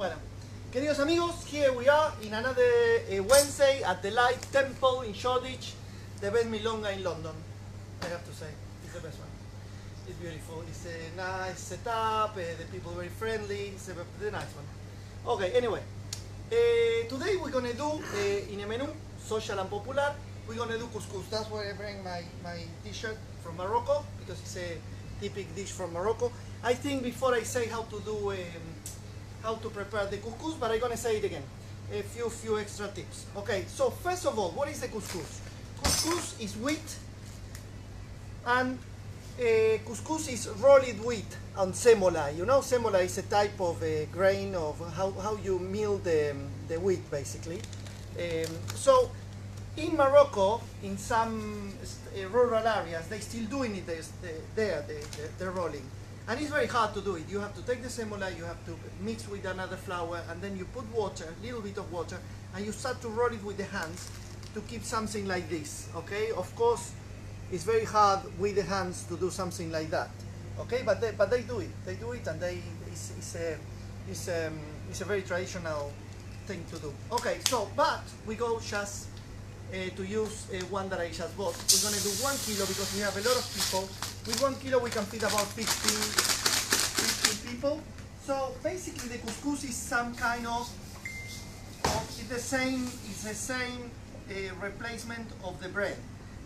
Bueno, queridos amigos, here we are in another Wednesday at the Light Temple in Shoreditch, the best Milonga in London. I have to say, it's the best one. It's beautiful. It's a nice setup. The people are very friendly. It's the nice one. Okay. Anyway, today we're gonna do in a menu social and popular. We're gonna do couscous. That's why I bring my T-shirt from Morocco, because it's a typical dish from Morocco. I think before I say how to do how to prepare the couscous, but I'm gonna say it again. A few extra tips. Okay. So first of all, what is the couscous? Couscous is wheat, and couscous is rolled wheat and semola. You know, semola is a type of grain of how you mill the wheat, basically. So in Morocco, in some rural areas, they still doing it the rolling. And it's very hard to do it. You have to take the semola, you have to mix with another flour, and then you put water, a little bit of water, and you start to roll it with the hands to keep something like this, okay? Of course, it's very hard with the hands to do something like that, okay? But they do it. They do it, and it's a very traditional thing to do. Okay, so but we go just to use one that I just bought. We're gonna do 1 kilo because we have a lot of people. With 1 kilo we can feed about 15 people. So basically the couscous is some kind of it's the same replacement of the bread.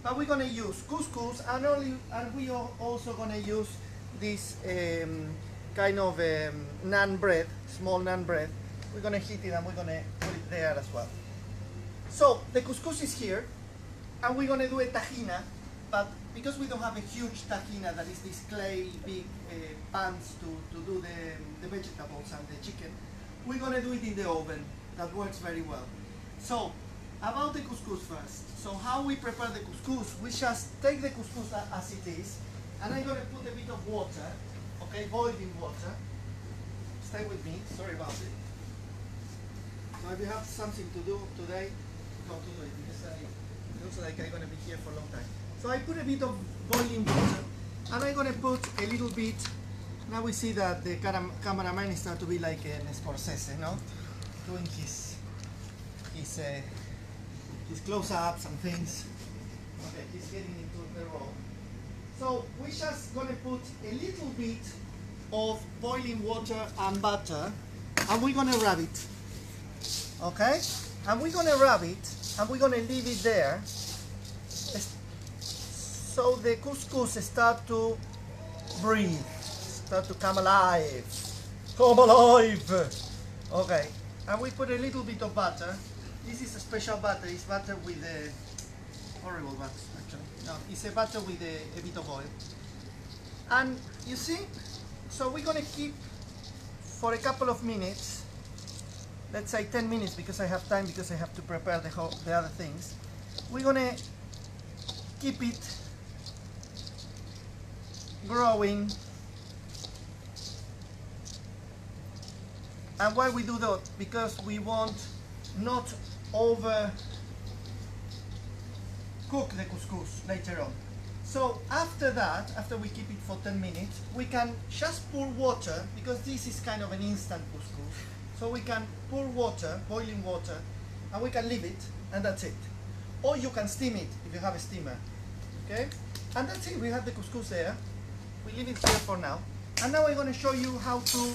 But we're gonna use couscous, and we are also gonna use this kind of naan bread, small naan bread. We're gonna heat it and we're gonna put it there as well. So the couscous is here, and we're gonna do a tahina, but because we don't have a huge tahina, that is this clay big pans to do the vegetables and the chicken, we're gonna do it in the oven. That works very well. So about the couscous first. So how we prepare the couscous? We just take the couscous as it is, and I'm gonna put a bit of water, okay, boiling water. Stay with me. Sorry about it. So if you have something to do today, go to do it, because it looks like I'm gonna be here for a long time. So I put a bit of boiling water, and I'm gonna put a little bit. Now we see that the cameraman is starting to be like an Scorsese, no? Doing his close-ups and things. Okay, he's getting into the roll. So we're just gonna put a little bit of boiling water and butter, and we're gonna rub it. Okay? And we're gonna rub it, and we're gonna leave it there, so the couscous start to breathe, start to come alive. Come alive! Okay. And we put a little bit of butter. This is a special butter. It's butter with a horrible butter, actually. No, it's a butter with a bit of oil. And you see, so we're gonna keep for a couple of minutes. Let's say 10 minutes, because I have time, because I have to prepare the other things. We're gonna keep it growing. And why we do that? Because we want not over cook the couscous later on. So after that, after we keep it for 10 minutes, we can just pour water, because this is kind of an instant couscous. So we can pour water, boiling water, and we can leave it, and that's it. Or you can steam it if you have a steamer. Okay? And that's it. We have the couscous there. We leave it here for now. And now I'm going to show you how to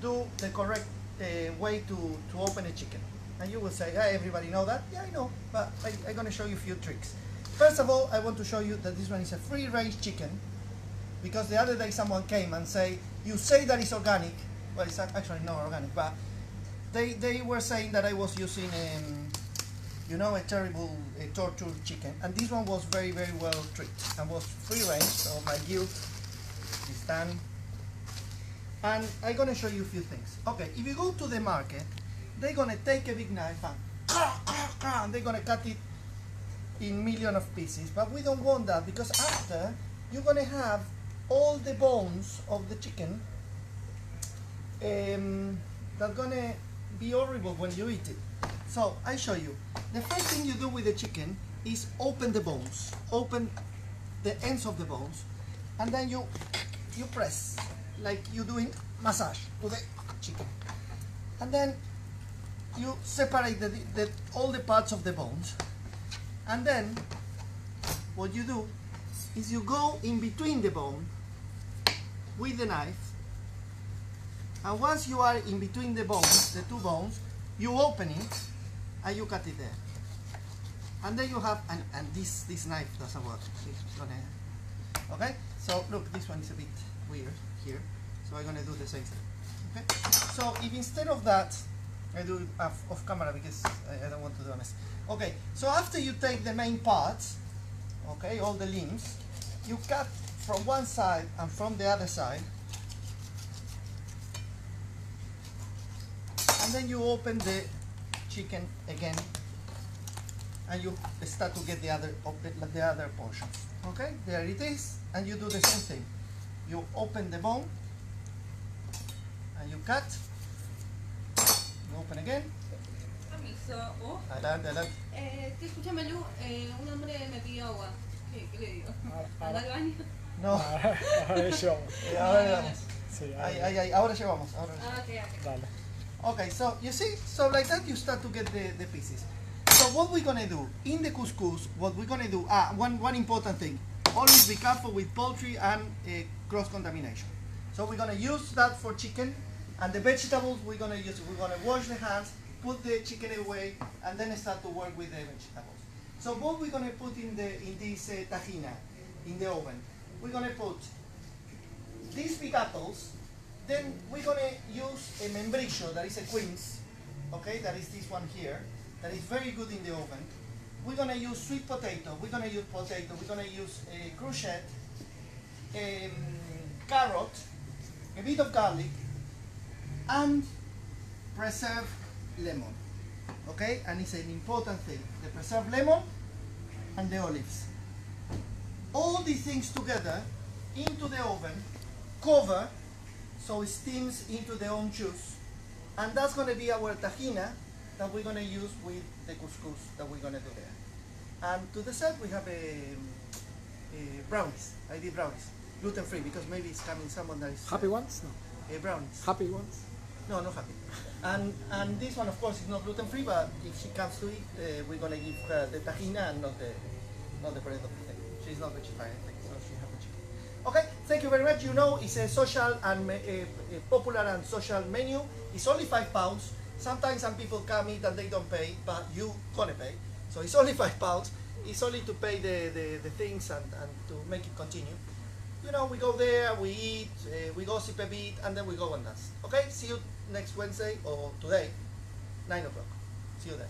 do the correct way to open a chicken. And you will say, hey, everybody know that? Yeah, I know, but I'm going to show you a few tricks. First of all, I want to show you that this one is a free-range chicken, because the other day someone came and say, you say that it's organic. Well, it's actually not organic, but they were saying that I was using, you know, a terrible tortured chicken. And this one was very, very well treated and was free-range, so my guilt is done. And I'm gonna show you a few things. Okay, if you go to the market, they're gonna take a big knife and they're gonna cut it in millions of pieces. But we don't want that, because after you're gonna have all the bones of the chicken that's gonna be horrible when you eat it. So I show you. The first thing you do with the chicken is open the bones, open the ends of the bones, and then you press like you're doing massage to the chicken. And then you separate all the parts of the bones. And then what you do is you go in between the bone with the knife. And once you are in between the bones, the two bones, you open it and you cut it there. And then you have, and this knife doesn't work. It's gonna, okay? So look, this one is a bit weird here. So I'm gonna do the same thing. Okay? So if instead of that, I do it off camera because I don't want to do a mess. Okay, so after you take the main parts, okay, all the limbs, you cut from one side and from the other side. And then you open the chicken again and you start to get the other portions. Okay, there it is, and you do the same thing. You open the bone and you cut. You open again. Permiso. Oh. Adelante, adelante. Escúchame, Lu, un hombre me pidió agua. ¿Qué le digo? ¿Anda al baño? No. Ahora llevamos. Ahora llevamos. Sí, ahora llevamos. Okay. Dale. Okay, so you see, so like that you start to get the pieces. So what we're gonna do in the couscous, what we're gonna do, one important thing, always be careful with poultry and cross-contamination. So we're gonna use that for chicken, and the vegetables we're gonna wash the hands, put the chicken away, and then start to work with the vegetables. So what we're gonna put in this tahina, in the oven, we're gonna put these big apples. Then we're going to use a membrillo, that is a quince, okay, that is this one here, that is very good in the oven. We're going to use sweet potato, we're going to use courgette, carrot, a bit of garlic, and preserved lemon, okay, and it's an important thing, the preserved lemon and the olives. All these things together into the oven, cover, so it steams into the own juice, and that's going to be our tahina that we're going to use with the couscous that we're going to do there. And to the side we have a brownies. I did brownies, gluten-free, because maybe it's coming someone that is Happy ones? No. Brownies. Happy ones? No, not happy. And this one, of course, is not gluten-free, but if she comes to it, we're going to give her the tahina and not the bread of the thing. She's not vegetarian, so she has the chicken. Okay, thank you very much. You know, it's a social and a popular and social menu. It's only £5. Sometimes some people come eat and they don't pay, but you gonna pay. So it's only £5. It's only to pay the things and to make it continue. You know, we go there, we eat, we gossip a bit, and then we go and dance. Okay, see you next Wednesday or today, 9 o'clock. See you there.